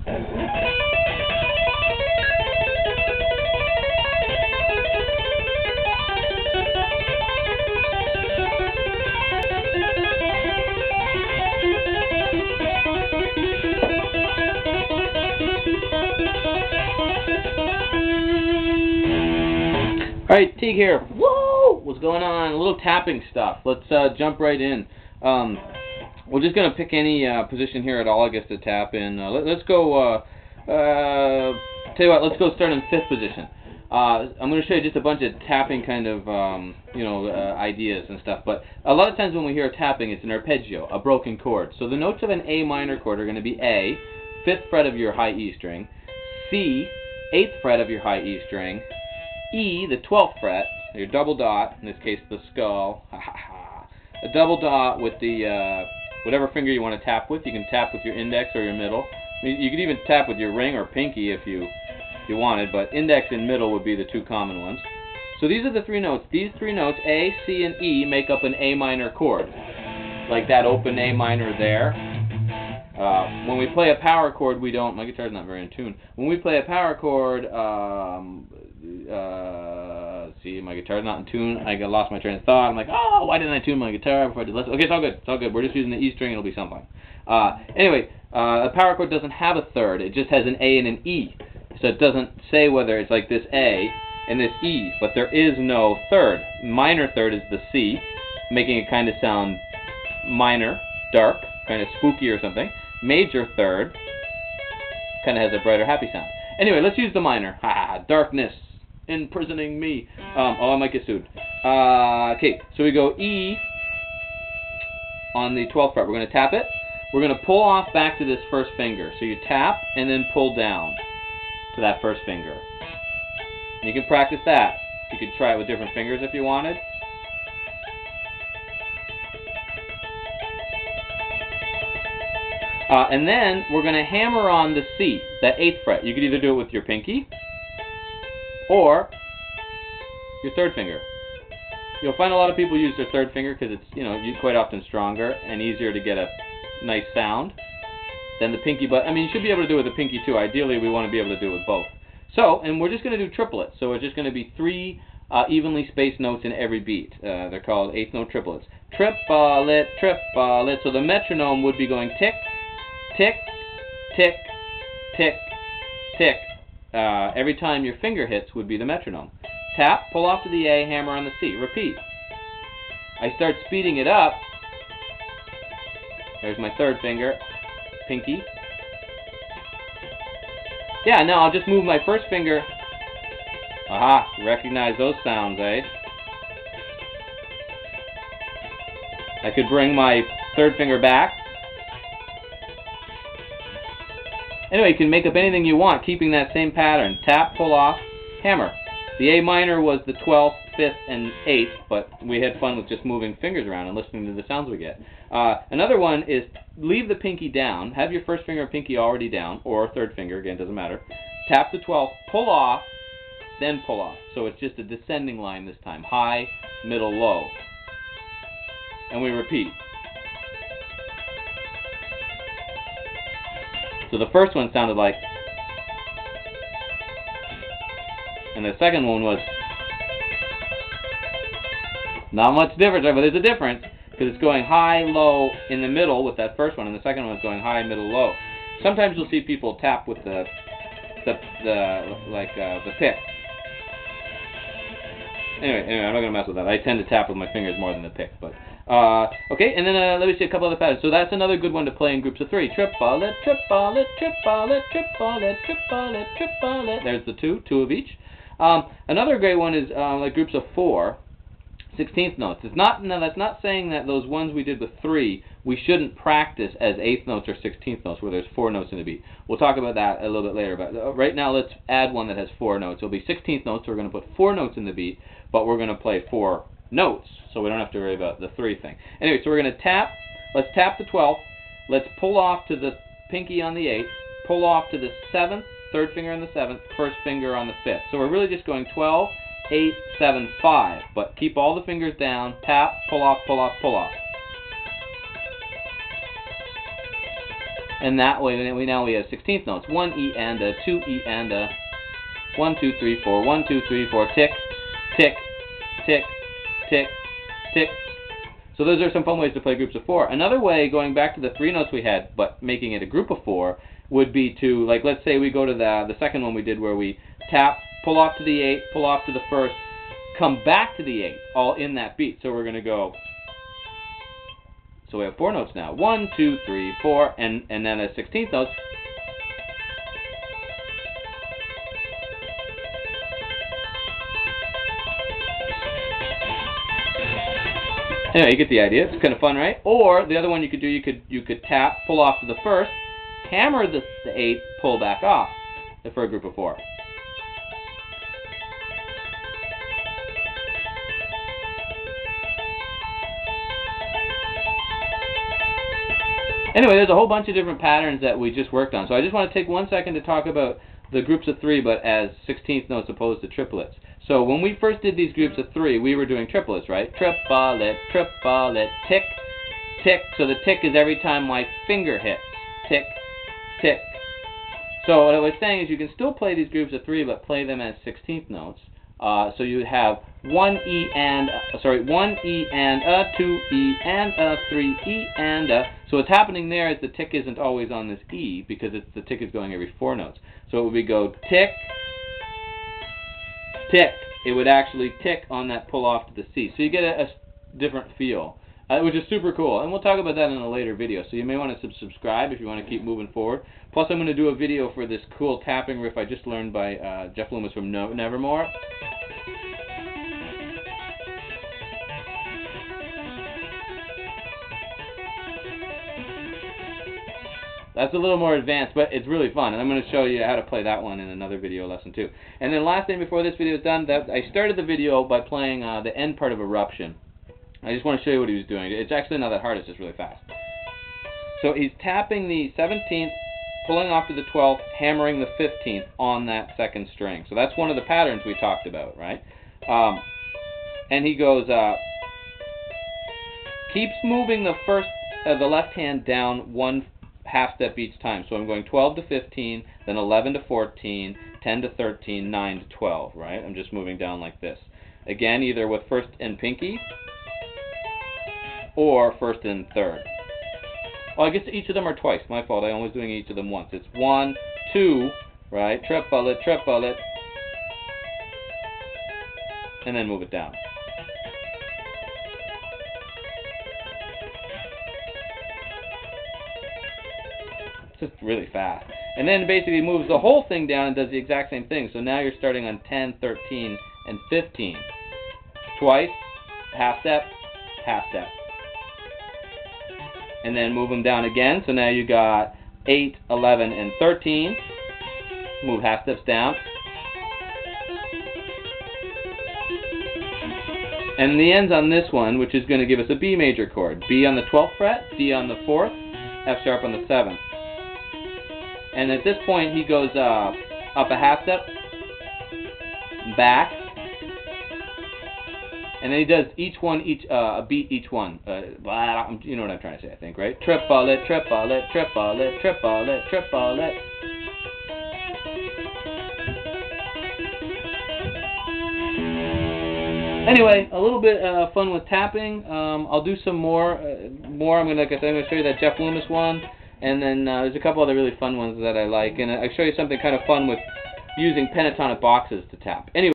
Alright, Teague here. Whoa! What's going on? A little tapping stuff. Let's jump right in. We're just going to pick any position here at all, I guess, to tap in. Let's go, tell you what, let's go start in 5th position. I'm going to show you just a bunch of tapping kind of, ideas and stuff. But a lot of times when we hear tapping, it's an arpeggio, a broken chord. So the notes of an A minor chord are going to be A, 5th fret of your high E string, C, 8th fret of your high E string, E, the 12th fret, your double dot, in this case the skull, a double dot with the, whatever finger you want to tap with. You can tap with your index or your middle. I mean, you could even tap with your ring or pinky if you wanted, but index and middle would be the two common ones. So these are the 3 notes. These 3 notes, A, C, and E, make up an A minor chord, like that open A minor there. When we play a power chord, we don't, my guitar's not very in tune. When we play a power chord, see, my guitar's not in tune. I lost my train of thought. I'm like, oh, why didn't I tune my guitar before I did lessons? Okay, it's all good. It's all good. We're just using the E string. It'll be something. Anyway, a power chord doesn't have a third. It just has an A and an E. So it doesn't say whether it's like this A and this E, but there is no third. Minor third is the C, making it kind of sound minor, dark, kind of spooky or something. Major third kind of has a brighter, happy sound. Anyway, let's use the minor. Darkness imprisoning me. I might get sued. Okay, so we go E on the 12th fret. We're going to tap it. We're going to pull off back to this first finger. So you tap and then pull down to that first finger. And you can practice that. You could try it with different fingers if you wanted. And then we're going to hammer on the C, that 8th fret. You could either do it with your pinky or your 3rd finger. You'll find a lot of people use their 3rd finger because it's, quite often stronger and easier to get a nice sound than the pinky. But, I mean, you should be able to do it with the pinky too. Ideally, we want to be able to do it with both. So, and we're just going to do triplets. So it's just going to be 3 evenly spaced notes in every beat. They're called 8th note triplets. Triplet, triplet. So the metronome would be going tick, tick, tick, tick, tick. Every time your finger hits would be the metronome. Tap, pull off to the A, hammer on the C. Repeat. I start speeding it up. There's my 3rd finger, pinky. Yeah, now I'll just move my 1st finger. Aha, recognize those sounds, eh? I could bring my 3rd finger back. Anyway, you can make up anything you want, keeping that same pattern. Tap, pull off, hammer. The A minor was the 12th, 5th, and 8th, but we had fun with just moving fingers around and listening to the sounds we get. Another one is leave the pinky down. Have your 1st finger and pinky already down, or 3rd finger, again, doesn't matter. Tap the 12th, pull off, then pull off. So it's just a descending line this time. High, middle, low. And we repeat. So the first one sounded like, and the second one was not much difference, but there's a difference because it's going high, low in the middle with that first one, and the second one is going high, middle, low. Sometimes you'll see people tap with the pick. Anyway, I'm not gonna mess with that. I tend to tap with my fingers more than the pick, but. Okay, and then let me see a couple other patterns. So that's another good one to play in groups of 3. Triplet, triplet, triplet, triplet, triplet, triplet. There's the 2 of each. Another great one is like groups of 4, 16th notes. It's not, no, that's not saying that those ones we did with 3 we shouldn't practice as 8th notes or 16th notes where there's 4 notes in a beat. We'll talk about that a little bit later. But right now, let's add one that has 4 notes. It'll be 16th notes. So we're going to put 4 notes in the beat, but we're going to play 4 notes, so we don't have to worry about the 3 thing. Anyway, so we're going to tap. Let's tap the 12th. Let's pull off to the pinky on the 8th. Pull off to the 7th, 3rd finger on the 7th, 1st finger on the 5th. So we're really just going 12, 8, 7, 5. But keep all the fingers down. Tap, pull off, pull off, pull off. And that way, now we have 16th notes. 1 E and a, 2 E and a, 1, 2, 3, 4, 1, 2, 3, 4, tick, tick, tick, tick, tick. So those are some fun ways to play groups of 4. Another way, going back to the 3 notes we had, but making it a group of 4, would be to, like, let's say we go to the second one we did where we tap, pull off to the 8, pull off to the 1st, come back to the 8, all in that beat. So we're going to go, so we have 4 notes now. 1, 2, 3, 4, and then a 16th notes. Anyway, you get the idea. It's kind of fun, right? Or the other one you could do, you could tap, pull off to the 1st, hammer the 8, pull back off for a group of 4. Anyway, there's a whole bunch of different patterns that we just worked on. So I just want to take 1 second to talk about the groups of 3, but as 16th notes opposed to triplets. So when we first did these groups of 3, we were doing triplets, right? Triplet, triplet, tick, tick. So the tick is every time my finger hits. Tick, tick. So what I was saying is you can still play these groups of 3, but play them as 16th notes. So you have 1 E and a, 2 E and a, 3 E and a. So what's happening there is the tick isn't always on this E because the tick is going every 4 notes. So it would be go tick, tick. It would actually tick on that pull off to the C. So you get a different feel, which is super cool. And we'll talk about that in a later video. So you may want to subscribe if you want to keep moving forward. Plus I'm going to do a video for this cool tapping riff I just learned by Jeff Loomis from Nevermore. That's a little more advanced, but it's really fun, and I'm going to show you how to play that one in another video lesson too. And then last thing before this video is done, I started the video by playing the end part of Eruption. I just want to show you what he was doing. It's actually not that hard, it's just really fast. So he's tapping the 17th, pulling off to the 12th, hammering the 15th on that second string. So that's one of the patterns we talked about, right? And he goes, keeps moving the left hand down 1 half step each time. So I'm going 12 to 15, then 11 to 14, 10 to 13, 9 to 12, right? I'm just moving down like this. Again, either with 1st and pinky or 1st and 3rd. Oh, I guess each of them are twice. My fault. I'm always doing each of them once. It's 1, 2, right? Triplet, triplet, and then move it down. Just really fast. And then basically moves the whole thing down and does the exact same thing. So now you're starting on 10, 13, and 15. Twice, half step, half step. And then move them down again. So now you got 8, 11, and 13. Move half steps down. And the end's on this one, which is going to give us a B major chord. B on the 12th fret, D on the 4th, F sharp on the 7th. And at this point, he goes up a half step, back, and then he does a beat each one. You know what I'm trying to say, I think, right? Triplet, triplet, triplet, triplet, triplet. Anyway, a little bit fun with tapping. I'll do some more. I'm gonna show you that Jeff Loomis one. And then there's a couple other really fun ones that I like. And I'll show you something kind of fun with using pentatonic boxes to tap. Anyway.